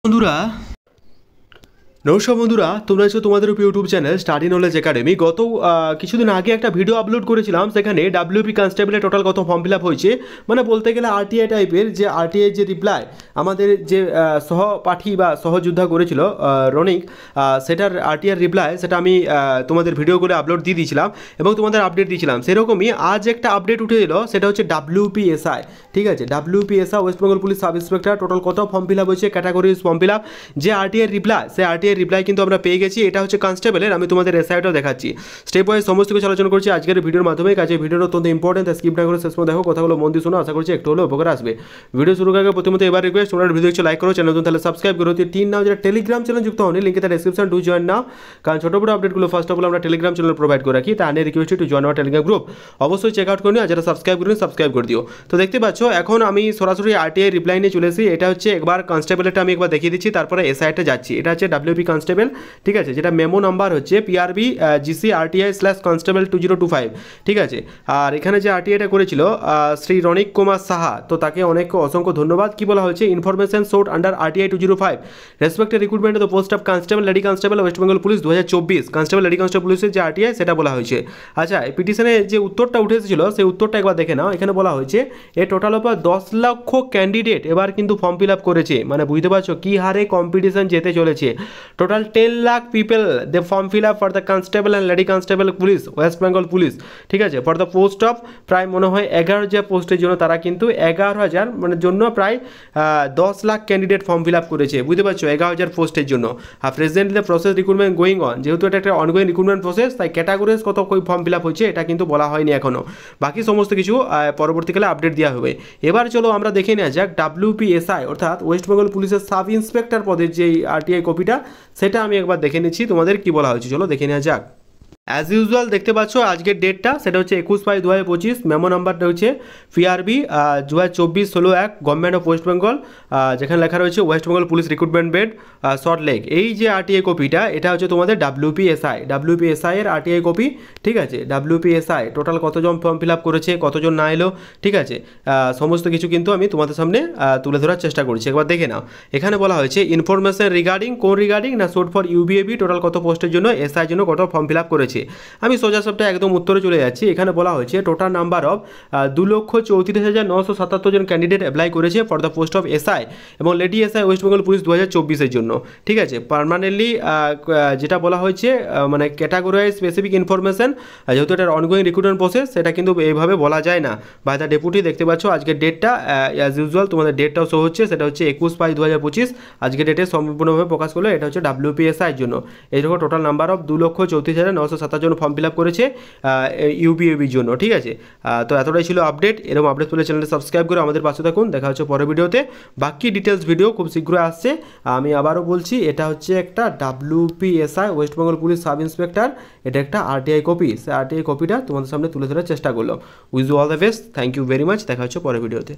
বন্ধুরা নমস্কার বন্ধুরা, তোমরা আছো তোমাদের YouTube channel study knowledge academy. গত কিছুদিন আগে একটা ভিডিও আপলোড করেছিলাম, সেখানে ডাব্লিউপি কনস্টেবলের টোটাল কত ফর্ম ফিল আপ হয়েছে, মানে বলতে গেলে আরটিআই টাইপের যে আরটিআই যে রিপ্লাই আমাদের যে সহপাঠী বা সহযোদ্ধা করেছিল রনিক, সেটার আরটিআই রিপ্লাই সেটা আমি তোমাদের ভিডিও করে আপলোড দিয়ে দিয়েছিলাম এবং তোমাদের আপডেট দিয়েছিলাম। সেরকমই আজ একটা আপডেট উঠে এলো, সেটা হচ্ছে ডাব্লিউপিএসআই। ঠিক আছে, WPSI West Bengal police sub inspector total কত ফর্ম ফিল আপ হয়েছে, ক্যাটাগরিজ ফর্ম ফিল আপ, যে আরটিআই রিপ্লাই সেই আরটিআই রিপ্লাই কিন্তু আমরা পেয়ে গেছি। এটা হচ্ছে কনস্টেবলের, আমি তোমাদের এসআইটাও দেখাচ্ছি, স্টেপ ওয়াইজ সমস্ত কিছু আলোচনা করছি আজকের ভিডিওর মাধ্যমে। কাজে ভিডিওটা অত্যন্ত ইম্পর্টেন্ট, স্কিপ না করে শেষ পর্যন্ত দেখো, কথাগুলো মন দিয়ে শোনো, আশা করছি একটু হলেও উপকার আসবে। ভিডিও শুরু করার আগে প্রথমত এবার রিকোয়েস্ট, তোমরা ভিডিও কিছু লাইক করো, চ্যানেল নতুন তাহলে সাবস্ক্রাইব করো। তিন নাও যারা টেলিগ্রাম চ্যানেল যুক্ত হন, লিঙ্কে তার ডেসক্রিপশন টু জয়েন নাও, কারণ ছোটো বড় আপডেটগুলো ফার্স্ট অফ অল আমরা টেলিগ্রাম চ্যানেল প্রোভাইড করে রাখি। তার নিয়ে request to join our Telegram group, অবশ্যই চেক আউট করে নিও, আর যারা সাবস্ক্রাইব করেন সাবস্ক্রাইব করে দিও। তো দেখতে পাচ্ছ এখন আমি সরাসরি আরটিআই রিপ্লাই নিয়ে চলে এসেছি। এটা হচ্ছে একবার কনস্টেবলটা আমি একবার দেখিয়ে দিচ্ছি, তারপরে এসআইটা যাচ্ছি। এটা হচ্ছে ডাব্লিউপি কনস্টেবল, ঠিক আছে, যেটা মেমো নাম্বার হচ্ছে পিআরবি জিসি আরটিআই /কনস্টেবল 2025। ঠিক আছে, আর এখানে যে আরটিআইটা করেছিল শ্রী রনিক কুমার সাহা, তো তাকে অনেক অসংখ্য ধন্যবাদ। কি বলা হয়েছে, information sort under RTI 205 respected recruitment of the post of constable lady constable West Bengal police 2024। Constable lady constable পুলিশের যে আরটিআই সেটা বলা হয়েছে। আচ্ছা, এই পিটিশনে যে উত্তরটা উঠে এসেছিল সেই উত্তরটা একবার দেখে নাও। এখানে বলা হয়েছে এ টোটাল ওভার 10 লক্ষ ক্যান্ডিডেট এবার কিন্তু ফর্ম ফিল আপ করেছে, মানে বুঝতে পারছো কি হারে কম্পিটিশন যেতে চলেছে। Total 10 lakh people they form fill up for the constable and lady constable police West Bengal police. ঠিক আছে, ফর দ্য পোস্ট অফ প্রায় মনে হয় 11,000 পোস্টের জন্য তারা কিন্তু 11,000 মানে জন্য প্রায় 10 lakh candidate form fill up করেছে, বুঝতে পারছো, 11,000 পোস্টের জন্য। আর presently the process recruitment going on, যেহেতু এটা একটা অনগোয়িং রিক্রুটমেন্ট প্রসেস, তাই ক্যাটাগরিজ কত ফর্ম ফিল আপ হচ্ছে এটা কিন্তু বলা হয়নি এখনও। বাকি সমস্ত কিছু পরবর্তীকালে আপডেট দেওয়া হবে। এবার চলো আমরা দেখে নেওয়া যাক ডাব্লিউপিএসআই অর্থাৎ ওয়েস্ট বেঙ্গল পুলিশের সাব ইন্সপেক্টর পদের যে আরটিআই কপিটা, সেটা আমি একবার দেখে নিচ্ছি তোমাদের কি বলা হয়েছে। চলো দেখে নেওয়া যাক। অ্যাজ ইউজুয়াল দেখতে পাচ্ছ আজকের ডেটটা, সেটা হচ্ছে 21/5/2025। মেমো নাম্বারটা হচ্ছে PRB 2024-16-1 government of West Bengal, যেখানে লেখা রয়েছে West Bengal police recruitment bed salt lake. এই যে আরটিআই কপিটা, এটা হচ্ছে তোমাদের ডাব্লিউপিএসআই এর আরটিআই কপি। ঠিক আছে, ডাব্লিউপিএসআই টোটাল কতজন ফর্ম ফিল আপ করেছে, কতজন না এলো, ঠিক আছে, সমস্ত কিছু কিন্তু আমি তোমাদের সামনে তুলে ধরার চেষ্টা করছি। একবার দেখে নাও। এখানে বলা হয়েছে ইনফরমেশন রিগার্ডিং, কোন রিগার্ডিং না, শর্ট ফর ইউবিএবি, টোটাল কত পোস্টের জন্য, এসআই জন্য কত ফর্ম ফিল আপ করেছে। আমি সোজা সবটা একদম উত্তরে চলে যাচ্ছি। এখানে বলা হয়েছে টোটাল নাম্বার অফ 2,34,977 জন ক্যান্ডিডেট অ্যাপ্লাই করেছে for the post of SI এবং lady SI West Bengal police 2024-এর জন্য। ঠিক আছে, পার্মানেন্টলি যেটা বলা হয়েছে মানে ক্যাটাগরাইজ স্পেসিফিক ইনফরমেশন, যেহেতু এটার অনগোয়িং রিক্রুটমেন্ট প্রসেস, সেটা কিন্তু এইভাবে বলা যায় না। বাই দ্য ডেপুটি দেখতে পাচ্ছ আজকের ডেটটা অ্যাজ ইউজুয়াল তোমাদের ডেটটাও শো হচ্ছে, সেটা হচ্ছে 21/5/2025। আজকের ডেটে সম্পূর্ণভাবে প্রকাশ করলো, এটা হচ্ছে ডাব্লিউপিএসআই এর জন্য। এইরকম টোটাল নাম্বার অফ 2,34,977 জন ফর্ম ফিল আপ করেছে ইউবিএবির জন্য। ঠিক আছে, তো এতটাই ছিল আপডেট। এরকম আপডেট পেলে চ্যানেলটা সাবস্ক্রাইব করে আমাদের পাশে থাকুন। দেখা হচ্ছে পরের ভিডিওতে, বাকি ডিটেলস ভিডিও খুব শীঘ্রই আসছে। আমি আবারও বলছি, এটা হচ্ছে একটা WPSI West Bengal police sub inspector, এটা একটা আরটিআই কপি। সেই আরটিআই কপিটা তোমাদের সামনে তুলে ধরার চেষ্টা করলাম। Wish you all the best, thank you very much. দেখা হচ্ছে পরের ভিডিওতে।